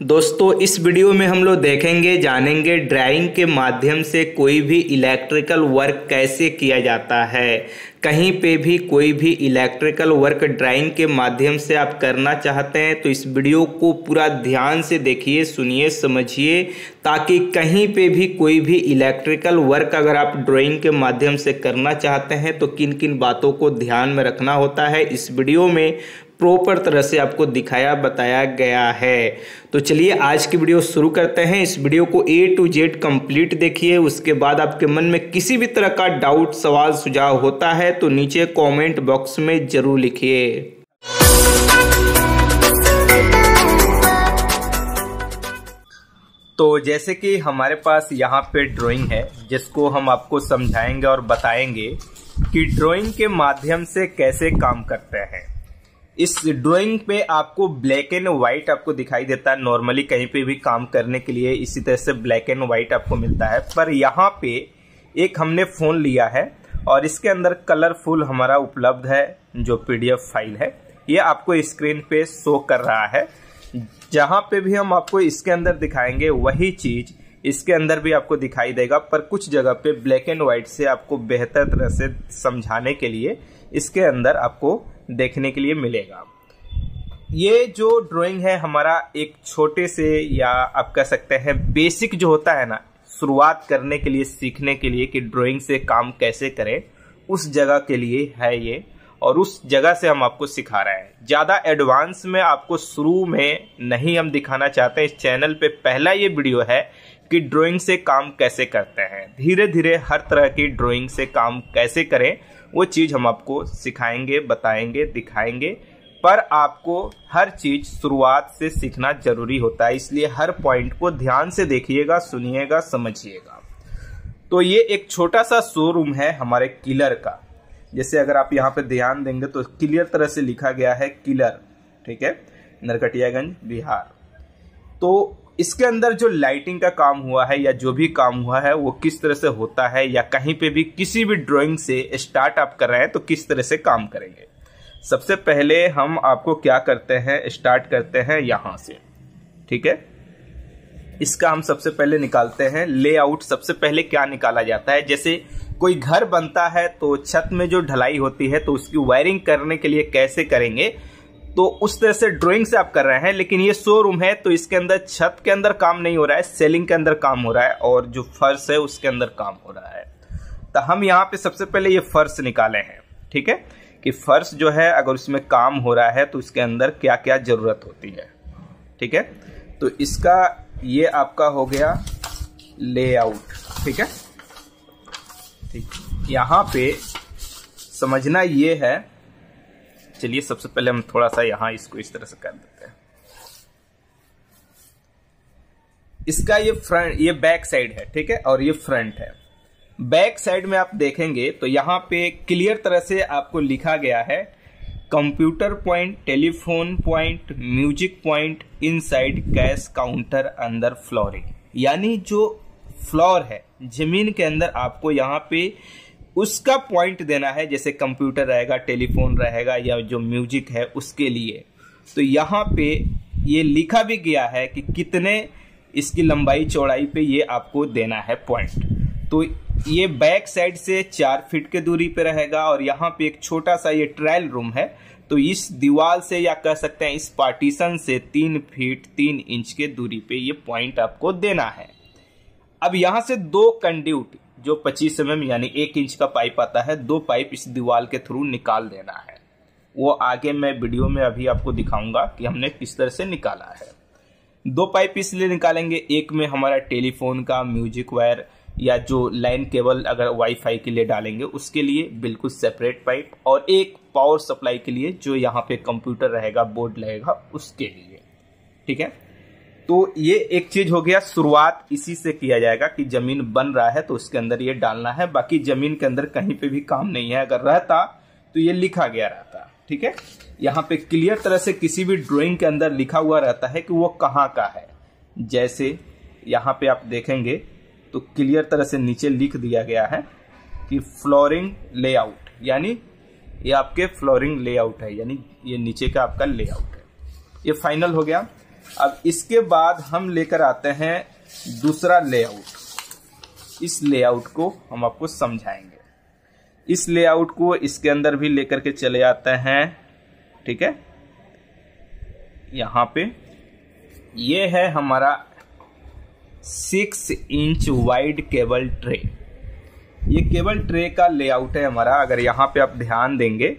दोस्तों इस वीडियो में हम लोग देखेंगे जानेंगे ड्राइंग के माध्यम से कोई भी इलेक्ट्रिकल वर्क कैसे किया जाता है। कहीं पे भी कोई भी इलेक्ट्रिकल वर्क ड्राइंग के माध्यम से आप करना चाहते हैं तो इस वीडियो को पूरा ध्यान से देखिए, सुनिए, समझिए, ताकि कहीं पे भी कोई भी इलेक्ट्रिकल वर्क अगर आप ड्राइंग के माध्यम से करना चाहते हैं तो किन किन बातों को ध्यान में रखना होता है इस वीडियो में प्रॉपर तरह से आपको दिखाया बताया गया है। तो चलिए आज की वीडियो शुरू करते हैं। इस वीडियो को A to Z कंप्लीट देखिए, उसके बाद आपके मन में किसी भी तरह का डाउट, सवाल, सुझाव होता है तो नीचे कमेंट बॉक्स में जरूर लिखिए। तो जैसे कि हमारे पास यहाँ पे ड्राइंग है जिसको हम आपको समझाएंगे और बताएंगे कि ड्राइंग के माध्यम से कैसे काम करते हैं। इस ड्राइंग पे आपको ब्लैक एंड व्हाइट आपको दिखाई देता है। नॉर्मली कहीं पे भी काम करने के लिए इसी तरह से ब्लैक एंड व्हाइट आपको मिलता है, पर यहाँ पे एक हमने फोन लिया है और इसके अंदर कलरफुल हमारा उपलब्ध है जो PDF फाइल है, ये आपको स्क्रीन पे शो कर रहा है। जहां पे भी हम आपको इसके अंदर दिखाएंगे वही चीज इसके अंदर भी आपको दिखाई देगा, पर कुछ जगह पे ब्लैक एंड व्हाइट से आपको बेहतर तरह से समझाने के लिए इसके अंदर आपको देखने के लिए मिलेगा। ये जो ड्राइंग है हमारा एक छोटे से, या आप कह सकते हैं बेसिक जो होता है ना, शुरुआत करने के लिए, सीखने के लिए कि ड्राइंग से काम कैसे करें, उस जगह के लिए है ये, और उस जगह से हम आपको सिखा रहे हैं। ज्यादा एडवांस में आपको शुरू में नहीं हम दिखाना चाहते हैं। इस चैनल पे पहला ये वीडियो है कि ड्राइंग से काम कैसे करते हैं। धीरे धीरे हर तरह की ड्राइंग से काम कैसे करें वो चीज हम आपको सिखाएंगे, बताएंगे, दिखाएंगे, पर आपको हर चीज शुरुआत से सीखना जरूरी होता है, इसलिए हर पॉइंट को ध्यान से देखिएगा, सुनिएगा, समझिएगा। तो ये एक छोटा सा शोरूम है हमारे किलर का। जैसे अगर आप यहाँ पे ध्यान देंगे तो क्लियर तरह से लिखा गया है किलर, ठीक है, नरकटियागंज, बिहार। तो इसके अंदर जो लाइटिंग का काम हुआ है या जो भी काम हुआ है वो किस तरह से होता है, या कहीं पे भी किसी भी ड्राइंग से स्टार्ट आप कर रहे हैं तो किस तरह से काम करेंगे। सबसे पहले हम आपको क्या करते हैं, स्टार्ट करते हैं यहां से, ठीक है। इसका हम सबसे पहले निकालते हैं लेआउट। सबसे पहले क्या निकाला जाता है, जैसे कोई घर बनता है तो छत में जो ढलाई होती है तो उसकी वायरिंग करने के लिए कैसे करेंगे, तो उस तरह से ड्राइंग से आप कर रहे हैं। लेकिन ये शोरूम है तो इसके अंदर छत के अंदर काम नहीं हो रहा है, सेलिंग के अंदर काम हो रहा है, और जो फर्श है उसके अंदर काम हो रहा है। तो हम यहाँ पे सबसे पहले ये फर्श निकाले हैं, ठीक है, कि फर्श जो है अगर उसमें काम हो रहा है तो उसके अंदर क्या क्या जरूरत होती है, ठीक है। तो इसका ये आपका हो गया लेआउट, ठीक है। ठीक, यहाँ पे समझना ये है, चलिए सबसे पहले हम थोड़ा सा यहां इसको इस तरह से कर देते हैं। इसका ये फ्रंट, ये बैक साइड है, ठीक है, और ये फ्रंट है। बैक साइड में आप देखेंगे तो यहां पे क्लियर तरह से आपको लिखा गया है computer point, telephone point, music point, inside cash counter, अंदर फ्लोरिंग। यानी जो फ्लोर है जमीन के अंदर आपको यहाँ पे उसका पॉइंट देना है। जैसे कंप्यूटर रहेगा, टेलीफोन रहेगा, या जो म्यूजिक है उसके लिए। तो यहाँ पे ये लिखा भी गया है कि कितने इसकी लंबाई चौड़ाई पे ये आपको देना है पॉइंट। तो ये बैक साइड से 4 फीट के दूरी पे रहेगा, और यहाँ पे एक छोटा सा ये ट्रायल रूम है तो इस दीवार से, या कह सकते हैं इस पार्टीशन से 3 फीट 3 इंच के दूरी पे ये पॉइंट आपको देना है। अब यहाँ से 2 कंड्यूट जो 25 mm यानी 1 इंच का पाइप आता है, 2 पाइप इस दीवार के थ्रू निकाल देना है। वो आगे मैं वीडियो में अभी आपको दिखाऊंगा कि हमने किस तरह से निकाला है। 2 पाइप इसलिए निकालेंगे, एक में हमारा टेलीफोन का म्यूजिक वायर या जो लाइन केबल अगर वाईफाई के लिए डालेंगे उसके लिए बिल्कुल सेपरेट पाइप, और एक पावर सप्लाई के लिए जो यहाँ पे कंप्यूटर रहेगा, बोर्ड लगेगा उसके लिए, ठीक है। तो ये एक चीज हो गया, शुरुआत इसी से किया जाएगा कि जमीन बन रहा है तो उसके अंदर ये डालना है। बाकी जमीन के अंदर कहीं पे भी काम नहीं है, अगर रहता तो ये लिखा गया रहता, ठीक है। यहाँ पे क्लियर तरह से किसी भी ड्राइंग के अंदर लिखा हुआ रहता है कि वो कहाँ का है। जैसे यहाँ पे आप देखेंगे तो क्लियर तरह से नीचे लिख दिया गया है कि फ्लोरिंग लेआउट, यानी ये आपके फ्लोरिंग लेआउट है, यानी ये नीचे का आपका लेआउट है। ये फाइनल हो गया। अब इसके बाद हम लेकर आते हैं दूसरा लेआउट। इस लेआउट को हम आपको समझाएंगे। इस लेआउट को इसके अंदर भी लेकर के चले आते हैं। ठीक है, यहां पे ये है हमारा 6 इंच वाइड केबल ट्रे। ये केबल ट्रे का लेआउट है हमारा। अगर यहाँ पे आप ध्यान देंगे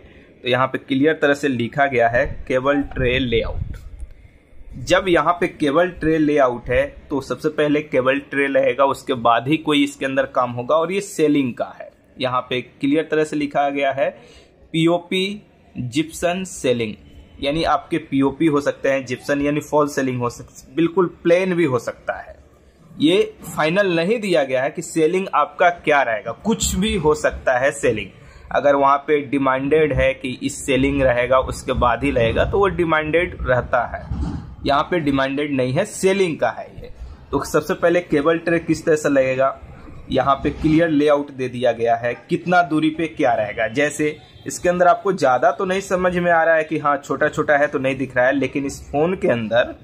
तो यहाँ पे क्लियर तरह से लिखा गया है केबल ट्रे लेआउट। जब यहाँ पे केबल ट्रे लेआउट है तो सबसे पहले केबल ट्रे लगेगा, उसके बाद ही कोई इसके अंदर काम होगा। और ये सेलिंग का है, यहाँ पे क्लियर तरह से लिखा गया है पीओपी जिप्सन सेलिंग, यानी आपके पीओपी हो सकते हैं, जिप्सन यानी फॉल सेलिंग हो सकती, बिल्कुल प्लेन भी हो सकता है। ये फाइनल नहीं दिया गया है कि सेलिंग आपका क्या रहेगा, कुछ भी हो सकता है सेलिंग। अगर वहां पे डिमांडेड है कि इस सेलिंग रहेगा उसके बाद ही रहेगा तो वो डिमांडेड रहता है। यहाँ पे डिमांडेड नहीं है, सेलिंग का है ये। तो सबसे पहले केबल ट्रे किस तरह से लगेगा, यहाँ पे क्लियर लेआउट दे दिया गया है कितना दूरी पे क्या रहेगा। जैसे इसके अंदर आपको ज्यादा तो नहीं समझ में आ रहा है कि हाँ छोटा छोटा है तो नहीं दिख रहा है, लेकिन इस फोन के अंदर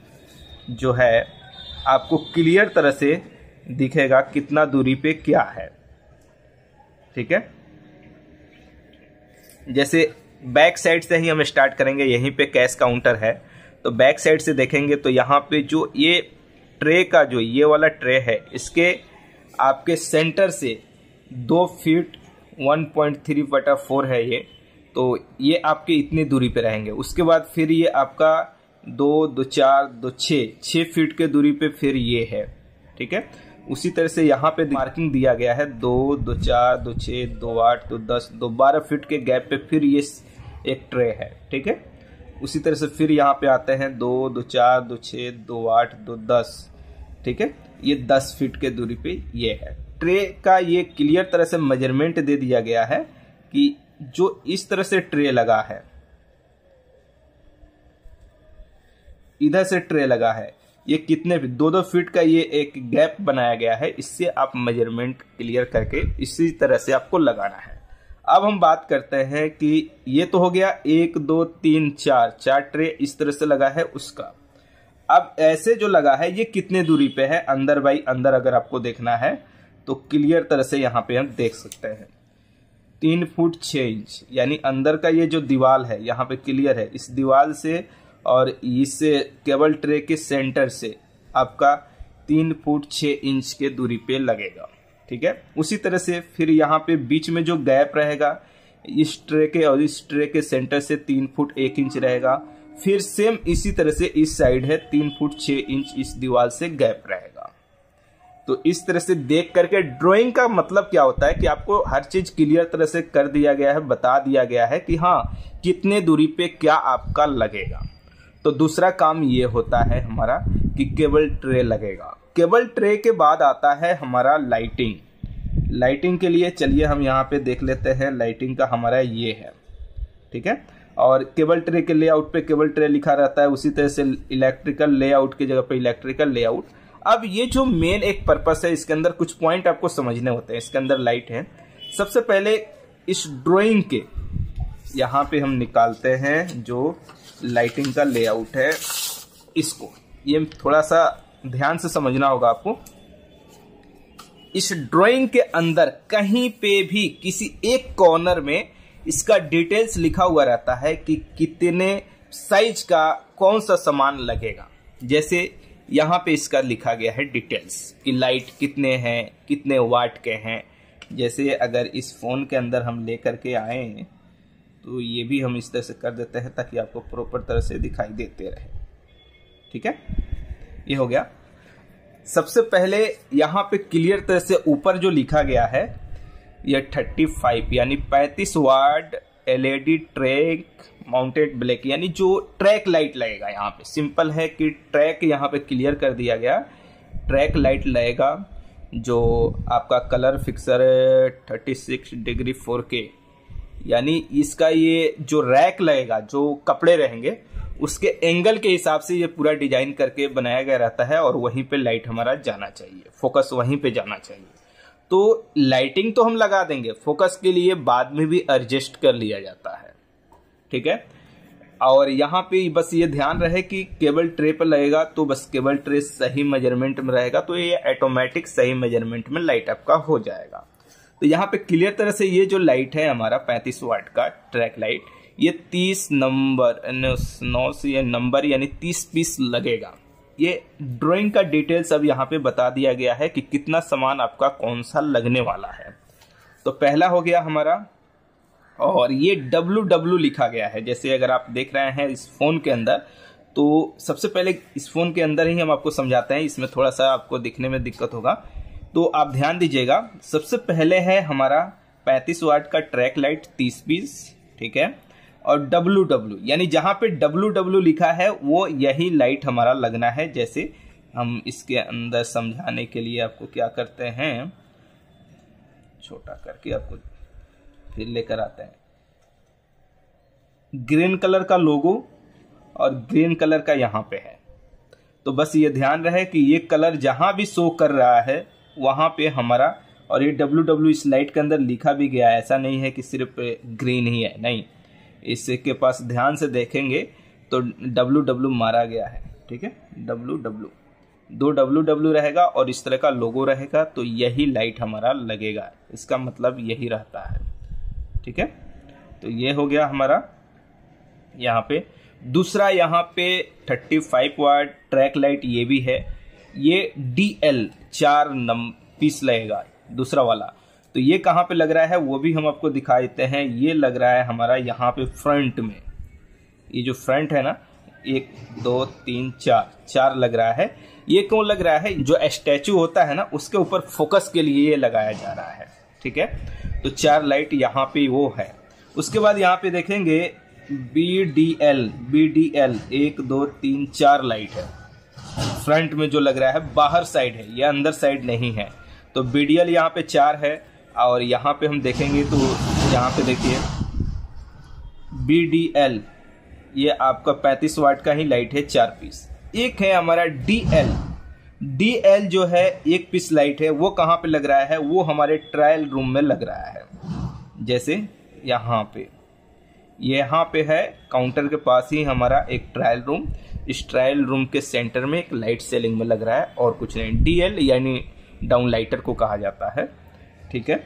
जो है आपको क्लियर तरह से दिखेगा कितना दूरी पे क्या है। ठीक है, जैसे बैक साइड से ही हम स्टार्ट करेंगे। यहीं पे कैश काउंटर है तो बैक साइड से देखेंगे तो यहाँ पे जो ये ट्रे का जो ये वाला ट्रे है, इसके आपके सेंटर से 2 फीट 1.3/4 है ये। तो ये आपके इतनी दूरी पे रहेंगे। उसके बाद फिर ये आपका 2, 2, 4, 2, 6 फीट के दूरी पे फिर ये है। ठीक है, उसी तरह से यहाँ पे मार्किंग दिया गया है 2, 2, 4, 2, 6, 2, 8, 2, 10, 2, 12 फीट के गैप पे फिर ये एक ट्रे है। ठीक है, उसी तरह से फिर यहाँ पे आते हैं 2, 2, 4, 2, 6, 2, 8, 2, 10। ठीक है, ये 10 फीट के दूरी पे ये है। ट्रे का ये क्लियर तरह से मेजरमेंट दे दिया गया है कि जो इस तरह से ट्रे लगा है, इधर से ट्रे लगा है, ये कितने 2-2 फीट का ये एक गैप बनाया गया है। इससे आप मेजरमेंट क्लियर करके इसी तरह से आपको लगाना है। अब हम बात करते हैं कि ये तो हो गया 1, 2, 3, 4 ट्रे इस तरह से लगा है उसका। अब ऐसे जो लगा है ये कितने दूरी पे है, अंदर बाई अंदर अगर आपको देखना है तो क्लियर तरह से यहाँ पे हम देख सकते हैं 3 फुट 6 इंच, यानी अंदर का ये जो दीवार है यहाँ पे क्लियर है। इस दीवार से और इस केबल ट्रे के सेंटर से आपका 3 फुट 6 इंच के दूरी पे लगेगा। ठीक है, उसी तरह से फिर यहाँ पे बीच में जो गैप रहेगा इस ट्रे के और इस ट्रे के सेंटर से 3 फुट 1 इंच रहेगा। फिर सेम इसी तरह से इस साइड है 3 फुट 6 इंच इस दीवार से गैप रहेगा। तो इस तरह से देख करके ड्राइंग का मतलब क्या होता है कि आपको हर चीज क्लियर तरह से कर दिया गया है, बता दिया गया है कि हाँ कितने दूरी पे क्या आपका लगेगा। तो दूसरा काम ये होता है हमारा कि केबल ट्रे लगेगा। केबल ट्रे के बाद आता है हमारा लाइटिंग। लाइटिंग के लिए चलिए हम यहाँ पे देख लेते हैं। लाइटिंग का हमारा ये है। ठीक है, और केबल ट्रे के लेआउट पे केबल ट्रे लिखा रहता है, उसी तरह से इलेक्ट्रिकल लेआउट की जगह पे इलेक्ट्रिकल लेआउट। अब ये जो मेन एक पर्पस है, इसके अंदर कुछ पॉइंट आपको समझने होते हैं। इसके अंदर लाइट है। सबसे पहले इस ड्राइंग के यहाँ पे हम निकालते हैं जो लाइटिंग का लेआउट है, इसको ये थोड़ा सा ध्यान से समझना होगा आपको। इस ड्राइंग के अंदर कहीं पे भी किसी एक कॉर्नर में इसका डिटेल्स लिखा हुआ रहता है कि कितने साइज का कौन सा सामान लगेगा। जैसे यहाँ पे इसका लिखा गया है डिटेल्स कि लाइट कितने हैं, कितने वाट के हैं। जैसे अगर इस फोन के अंदर हम लेकर के आए तो ये भी हम इस तरह से कर देते हैं ताकि आपको प्रॉपर तरह से दिखाई देते रहे। ठीक है, ये हो गया। सबसे पहले यहाँ पे क्लियर तरह से ऊपर जो लिखा गया है ये 35 यानी 35 वाट एलईडी ट्रैक माउंटेड ब्लैक, यानी जो ट्रैक लाइट लगेगा। यहाँ पे सिंपल है कि ट्रैक यहाँ पे क्लियर कर दिया गया, ट्रैक लाइट लगेगा जो आपका कलर फिक्सर 36 डिग्री 4K, यानी इसका ये जो रैक लगेगा, जो कपड़े रहेंगे उसके एंगल के हिसाब से ये पूरा डिजाइन करके बनाया गया रहता है और वहीं पे लाइट हमारा जाना चाहिए, फोकस वहीं पे जाना चाहिए। तो लाइटिंग तो हम लगा देंगे, फोकस के लिए बाद में भी एडजस्ट कर लिया जाता है। ठीक है, और यहाँ पे बस ये ध्यान रहे कि केबल ट्रे पर लगेगा तो बस केबल ट्रे सही मेजरमेंट में रहेगा तो ये ऑटोमेटिक सही मेजरमेंट में लाइट आपका हो जाएगा। तो यहाँ पे क्लियर तरह से ये जो लाइट है हमारा 35 वाट का ट्रैक लाइट, ये 30 नंबर 9 से ये नंबर यानी 30 पीस लगेगा। ये ड्राइंग का डिटेल्स अब यहाँ पे बता दिया गया है कि कितना सामान आपका कौन सा लगने वाला है। तो पहला हो गया हमारा, और ये WW लिखा गया है। जैसे अगर आप देख रहे हैं इस फोन के अंदर, तो सबसे पहले इस फोन के अंदर ही हम आपको समझाते हैं, इसमें थोड़ा सा आपको दिखने में दिक्कत होगा तो आप ध्यान दीजिएगा। सबसे पहले है हमारा 35 वाट का ट्रैक लाइट 30 पीस, ठीक है, और WW यानी जहां पे WW लिखा है वो यही लाइट हमारा लगना है। जैसे हम इसके अंदर समझाने के लिए आपको क्या करते हैं, छोटा करके आपको फिर लेकर आते हैं। ग्रीन कलर का लोगो और ग्रीन कलर का यहाँ पे है, तो बस ये ध्यान रहे कि ये कलर जहां भी शो कर रहा है वहां पे हमारा, और ये WW इस लाइट के अंदर लिखा भी गया है, ऐसा नहीं है कि सिर्फ ग्रीन ही है, नहीं, इसके पास ध्यान से देखेंगे तो WW मारा गया है, ठीक है, WW, 2 WW रहेगा और इस तरह का लोगो रहेगा, तो यही लाइट हमारा लगेगा, इसका मतलब यही रहता है, ठीक है। तो ये हो गया हमारा यहाँ पे। दूसरा यहाँ पे 35 वाट ट्रैक लाइट ये भी है, ये DL 4 पीस लगेगा दूसरा वाला। तो ये कहाँ पे लग रहा है वो भी हम आपको दिखा देते हैं। ये लग रहा है हमारा यहाँ पे फ्रंट में, ये जो फ्रंट है ना, 1 2 3 4 लग रहा है। ये क्यों लग रहा है, जो स्टैचू होता है ना उसके ऊपर फोकस के लिए ये लगाया जा रहा है, ठीक है। तो 4 लाइट यहाँ पे वो है। उसके बाद यहाँ पे देखेंगे BDL 1 2 3 4 लाइट है फ्रंट में जो लग रहा है, बाहर साइड है, ये अंदर साइड नहीं है। तो BDL यहाँ पे 4 है, और यहाँ पे हम देखेंगे तो यहाँ पे देखिए BDL ये आपका 35 वाट का ही लाइट है, 4 पीस। एक है हमारा DL जो है 1 पीस लाइट है, वो कहाँ पे लग रहा है, वो हमारे ट्रायल रूम में लग रहा है। जैसे यहाँ पे है काउंटर के पास ही हमारा एक ट्रायल रूम, इस ट्रायल रूम के सेंटर में एक लाइट सेलिंग में लग रहा है और कुछ नहीं। DL यानी डाउन लाइटर को कहा जाता है, ठीक है,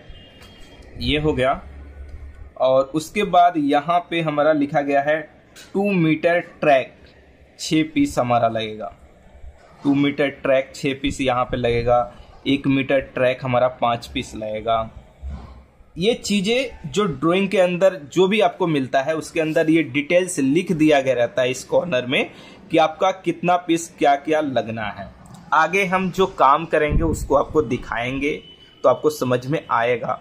ये हो गया। और उसके बाद यहाँ पे हमारा लिखा गया है 2 मीटर ट्रैक 6 पीस हमारा लगेगा। 2 मीटर ट्रैक 6 पीस यहाँ पे लगेगा। 1 मीटर ट्रैक हमारा 5 पीस लगेगा। ये चीजें जो ड्राइंग के अंदर जो भी आपको मिलता है उसके अंदर ये डिटेल्स लिख दिया गया रहता है इस कॉर्नर में कि आपका कितना पीस क्या क्या लगना है। आगे हम जो काम करेंगे उसको आपको दिखाएंगे तो आपको समझ में आएगा।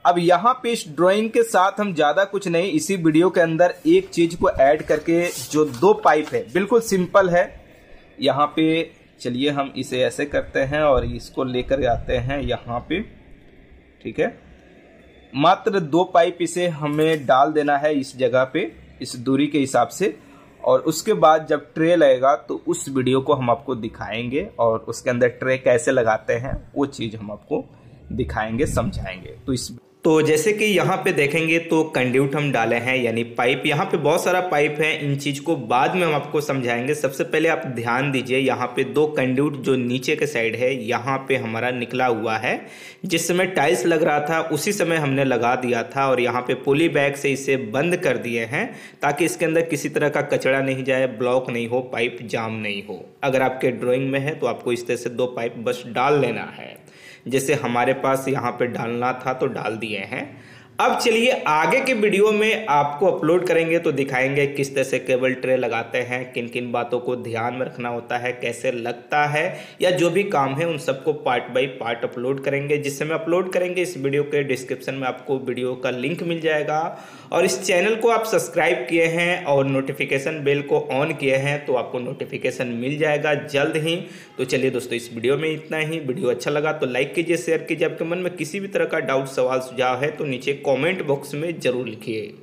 अब यहाँ पे इस ड्राइंग के साथ हम ज्यादा कुछ नहीं, इसी वीडियो के अंदर एक चीज को ऐड करके, जो 2 पाइप है, बिल्कुल सिंपल है। यहाँ पे चलिए हम इसे ऐसे करते हैं और इसको लेकर आते हैं यहाँ पे, ठीक है। मात्र 2 पाइप इसे हमें डाल देना है इस जगह पे, इस दूरी के हिसाब से, और उसके बाद जब ट्रे लगेगा तो उस वीडियो को हम आपको दिखाएंगे और उसके अंदर ट्रे कैसे लगाते हैं वो चीज हम आपको दिखाएंगे, समझाएंगे। तो जैसे कि यहाँ पे देखेंगे तो कंड्यूट हम डाले हैं, यानी पाइप। यहाँ पे बहुत सारा पाइप है, इन चीज को बाद में हम आपको समझाएंगे। सबसे पहले आप ध्यान दीजिए, यहाँ पे 2 कंड्यूट जो नीचे के साइड है यहाँ पे हमारा निकला हुआ है। जिस समय टाइल्स लग रहा था उसी समय हमने लगा दिया था, और यहाँ पे पॉली बैग से इसे बंद कर दिए हैं ताकि इसके अंदर किसी तरह का कचरा नहीं जाए, ब्लॉक नहीं हो, पाइप जाम नहीं हो। अगर आपके ड्राइंग में है तो आपको इस तरह से 2 पाइप बस डाल लेना है, जैसे हमारे पास यहाँ पे डालना था तो डाल दिए हैं। अब चलिए आगे के वीडियो में आपको अपलोड करेंगे तो दिखाएंगे किस तरह से केबल ट्रे लगाते हैं, किन किन बातों को ध्यान में रखना होता है, कैसे लगता है, या जो भी काम है उन सबको पार्ट बाय पार्ट अपलोड करेंगे। जिस समय अपलोड करेंगे इस वीडियो के डिस्क्रिप्शन में आपको वीडियो का लिंक मिल जाएगा। और इस चैनल को आप सब्सक्राइब किए हैं और नोटिफिकेशन बेल को ऑन किए हैं तो आपको नोटिफिकेशन मिल जाएगा जल्द ही। तो चलिए दोस्तों, इस वीडियो में इतना ही। वीडियो अच्छा लगा तो लाइक कीजिए, शेयर कीजिए। आपके मन में किसी भी तरह का डाउट, सवाल, सुझाव है तो नीचे कमेंट बॉक्स में जरूर लिखिए।